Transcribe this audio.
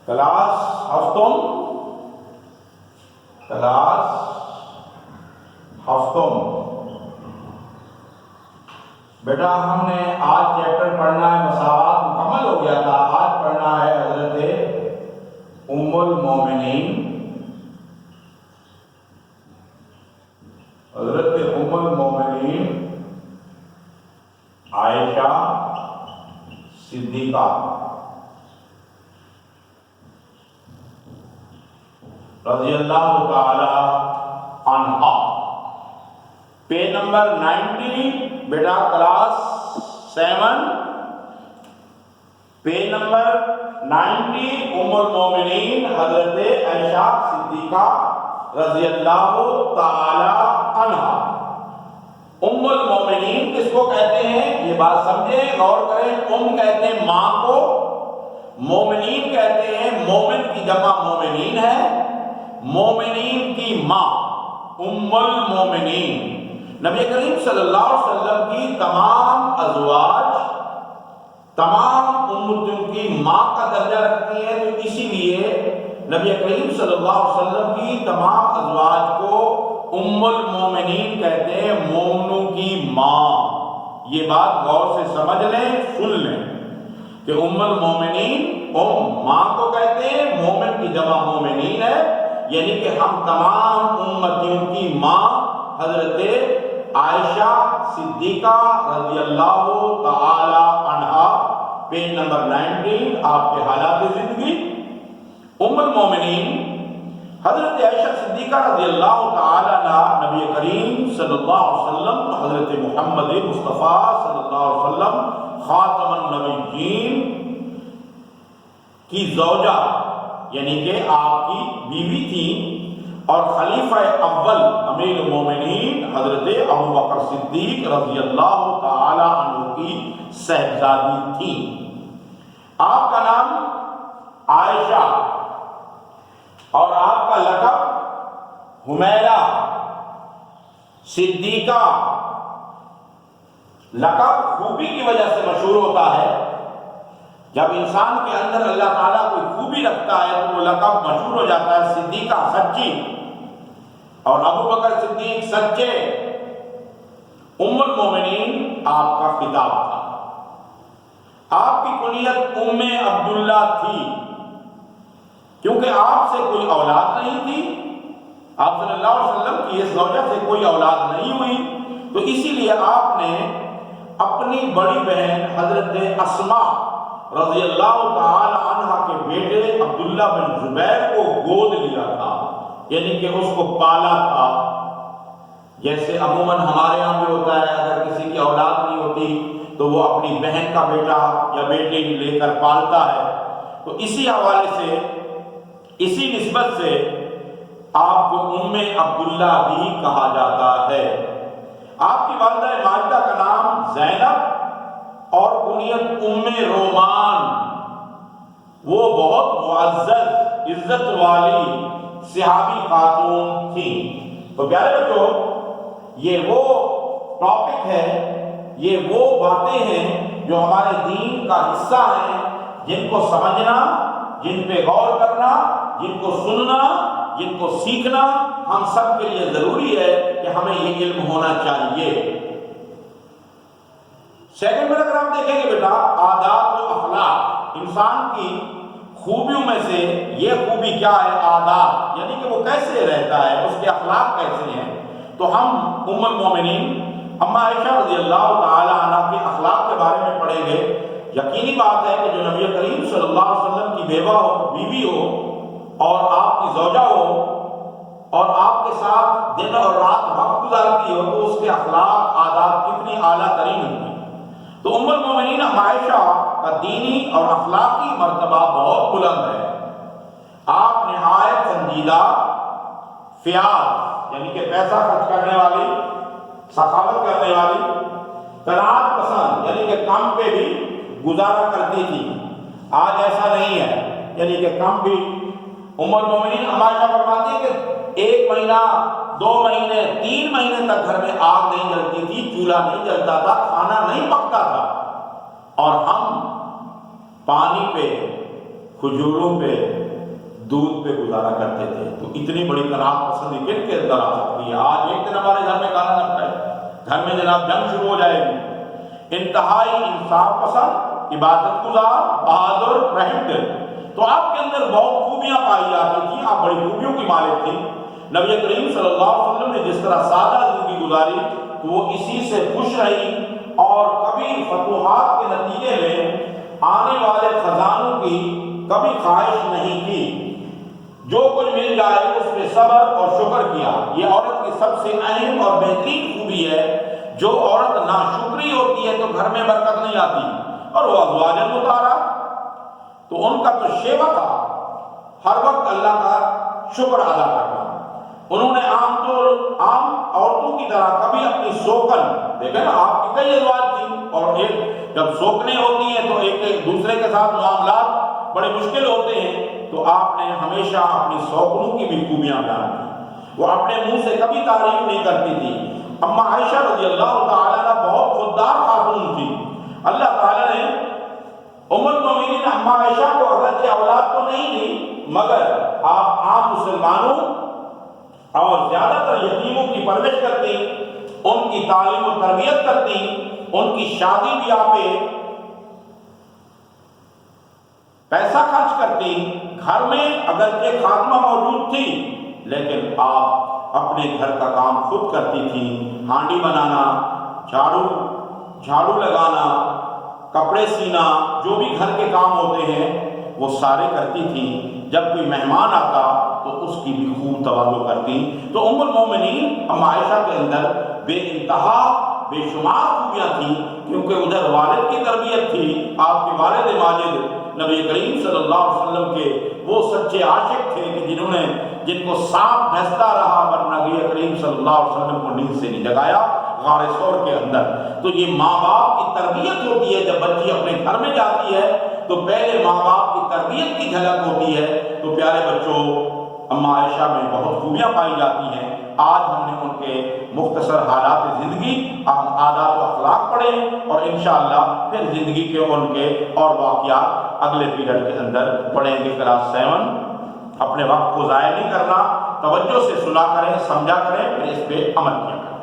Class ہفتم، class ہفتم۔ بیٹا ہم نے آج چیپٹر پڑھنا ہے، مساوات مکمل ہو گیا تھا، آج پڑھنا ہے حضرت ام المومنین، حضرت ام المومنین عائشہ صدیقہ رضی اللہ تعالی عنہا۔ پیج نمبر 90 بیٹا، کلاس 7، پیج نمبر 90، ام المومنین حضرت عائشہ صدیقہ رضی اللہ تعالی عنہا۔ ام المومنین کس کو کہتے ہیں؟ یہ بات سمجھیں، غور کریں۔ ام کہتے ہیں ماں کو، مومنین کہتے ہیں، مومن کی جمع مومنین ہے، مومنین کی ماں ام المومنین۔ نبی کریم صلی اللہ علیہ وسلم کی تمام ازواج تمام امتوں کی ماں کا درجہ رکھتی ہیں، تو اسی لیے نبی کریم صلی اللہ علیہ وسلم کی تمام ازواج کو ام المومنین کہتے ہیں، مومنوں کی ماں۔ یہ بات غور سے سمجھ لیں، سن لیں کہ ام المومنین ام ماں کو کہتے ہیں، مومن کی جمع مومنین ہے، یعنی کہ ہم تمام امتیوں کی ماں حضرت عائشہ صدیقہ رضی اللہ تعالی عنہا۔ پیج نمبر 19، آپ کے حالات زندگی۔ ام المومنین حضرت عائشہ صدیقہ رضی اللہ تعالی عنہ نبی کریم صلی اللہ علیہ وسلم، حضرت محمد مصطفیٰ صلی اللہ علیہ وسلم خاتم النبیین کی زوجہ، یعنی کہ آپ کی بیوی تھی، اور خلیفہ اول امیر المومنین حضرت ابوبکر صدیق رضی اللہ تعالی عنہ کی صاحبزادی تھی۔ آپ کا نام عائشہ اور آپ کا لقب حمیرہ صدیقہ۔ لقب خوبی کی وجہ سے مشہور ہوتا ہے۔ جب انسان کے اندر اللہ تعالیٰ کوئی خوبی رکھتا ہے تو وہ لقب مشہور ہو جاتا ہے۔ صدیقہ سچی، اور ابوبکر صدیق سچے۔ ام المومنین آپ کا خطاب تھا۔ آپ کی کنیت ام عبداللہ تھی، کیونکہ آپ سے کوئی اولاد نہیں تھی، آپ صلی اللہ علیہ وسلم کی اس زوجہ سے کوئی اولاد نہیں ہوئی، تو اسی لیے آپ نے اپنی بڑی بہن حضرت اسماء رضی اللہ تعالی عنہ کے بیٹے عبداللہ بن زبیر کو گود لیا تھا، یعنی کہ اس کو پالا تھا۔ جیسے عموماً ہمارے یہاں بھی ہوتا ہے، اگر کسی کی اولاد نہیں ہوتی تو وہ اپنی بہن کا بیٹا یا بیٹی لے کر پالتا ہے، تو اسی حوالے سے، اسی نسبت سے آپ کو ام عبداللہ بھی کہا جاتا ہے۔ آپ کی والدہ ماجدہ کا نام زینب اور کنیت ام رومان۔ وہ بہت معزز عزت والی صحابی خاتون تھی۔ تو پیارے بچوں، یہ وہ ٹاپک ہے، یہ وہ باتیں ہیں جو ہمارے دین کا حصہ ہیں، جن کو سمجھنا، جن پہ غور کرنا، جن کو سننا، جن کو سیکھنا ہم سب کے لیے ضروری ہے کہ ہمیں یہ علم ہونا چاہیے۔ سیکنڈ میں اگر آپ دیکھیں گے بیٹا، عادات و اخلاق، انسان کی خوبیوں میں سے یہ خوبی کیا ہے؟ عادات، یعنی کہ وہ کیسے رہتا ہے، اس کے اخلاق کیسے ہیں۔ تو ہم ام المومنین اما عائشہ رضی اللہ تعالی عنہ کے اخلاق کے بارے میں پڑھیں گے۔ یقینی بات ہے کہ جو نبی کریم صلی اللہ علیہ وسلم کی بیوہ ہو، بیوی ہو، اور آپ کی زوجہ ہو، اور آپ کے ساتھ دن اور رات وقت گزارتی ہو، تو اس کے اخلاق، عادات کتنی اعلیٰ ترین ہوں گی۔ تو ام المومنین عائشہ کا دینی اور اخلاقی مرتبہ بہت بلند ہے۔ آپ نہایت سنجیدہ، فیاض، یعنی کہ پیسہ خرچ کرنے والی، سخاوت کرنے والی، قناعت پسند، یعنی کہ کم پہ بھی گزارا کرتی تھی۔ آج ایسا نہیں ہے، یعنی کہ کم بھی۔ ام المومنین عائشہ فرماتی ہے کہ 1 مہینہ، 2 مہینے، 3 مہینے تک گھر میں آگ نہیں جلتی تھی، چولہا نہیں جلتا تھا، کھانا نہیں پکتا تھا، اور ہم پانی پہ کھجوروں پہ دودھ پہ گزارا کرتے تھے. تو اتنی بڑی قناعت پسندی کن کے اندر آ سکتی ہے؟ آج ایک دن ہمارے گھر میں کھانا نہ پکائے، گھر میں جناب جنگ شروع ہو جائے گی. انتہائی انصاف پسند، عبادت گزار، بہادر، رحم دل. تو آپ کے اندر بہت خوبیاں پائی جاتی تھیں، آپ بڑی خوبیوں کی مالک تھیں. نبی کریم صلی اللہ علیہ وسلم نے جس طرح سادہ زندگی گزاری تو وہ اسی سے خوش رہی، اور کبھی فتوحات کے نتیجے میں آنے والے خزانوں کی کبھی خواہش نہیں کی. جو کچھ مل جائے اس پہ صبر اور شکر کیا. یہ عورت کی سب سے اہم اور بہترین خوبی ہے. جو عورت ناشکری ہوتی ہے تو گھر میں برکت نہیں آتی. اور وہ ازواج مطہرات، تو ان کا تو شیوا تھا ہر وقت اللہ کا شکر ادا کرنا. انہوں نے عام عورتوں کی طرح کبھی اپنی سوکن، دیکھیں نا آپ کی کئی ازواج تھیں، اور ایک جب سوکنیں ہوتی ہیں تو ایک دوسرے کے ساتھ معاملات بڑے مشکل ہوتے ہیں. تو آپ نے ہمیشہ اپنی سوکنوں کی بھی خوبیاں بیان کی. وہ اپنے منہ سے کبھی تعریف نہیں کرتی تھی. اما عائشہ رضی اللہ تعالیٰ عنہ بہت خوددار خاتون تھی. اللہ تعالیٰ نے ام المومنین اما عائشہ کو اگرچہ اولاد تو نہیں دی، مگر آپ عام مسلمانوں اور زیادہ تر یتیموں کی پرورش کرتی، ان کی تعلیم و تربیت کرتی، ان کی شادی بیاہ پہ پیسہ خرچ کرتی. گھر میں اگرچہ خادمہ موجود تھی لیکن آپ اپنے گھر کا کام خود کرتی تھی. ہانڈی بنانا، جھاڑو لگانا، کپڑے سینا، جو بھی گھر کے کام ہوتے ہیں وہ سارے کرتی تھی. جب کوئی مہمان آتا تو اس کی بھی خوب توازو کرتی. تو ام المومنین اما عائشہ کے اندر بے انتہا بے شمار خوبیاں تھیں، کیونکہ ادھر والد کی تربیت تھی. آپ کے والد ماجد نبی کریم صلی اللہ علیہ وسلم کے وہ سچے عاشق تھے کہ جن کو سانپ ڈھستا رہا ورنہ نبی کریم صلی اللہ علیہ وسلم کو نیند سے نہیں جگایا غار ثور کے اندر. تو یہ ماں باپ کی تربیت ہوتی ہے. جب بچی اپنے گھر میں جاتی ہے تو پہلے ماں باپ کی تربیت کی جھلک ہوتی ہے. تو پیارے بچوں، اما عائشہ میں بہت خوبیاں پائی جاتی ہیں. آج ہم نے ان کے مختصر حالات زندگی، عادات و اخلاق پڑھے، اور انشاءاللہ پھر زندگی کے ان کے اور واقعات اگلے پیریڈ کے اندر پڑھیں گے. کلاس 7. اپنے وقت کو ضائع نہیں کرنا، توجہ سے سنا کریں، سمجھا کریں، پھر اس پہ عمل کیا کریں.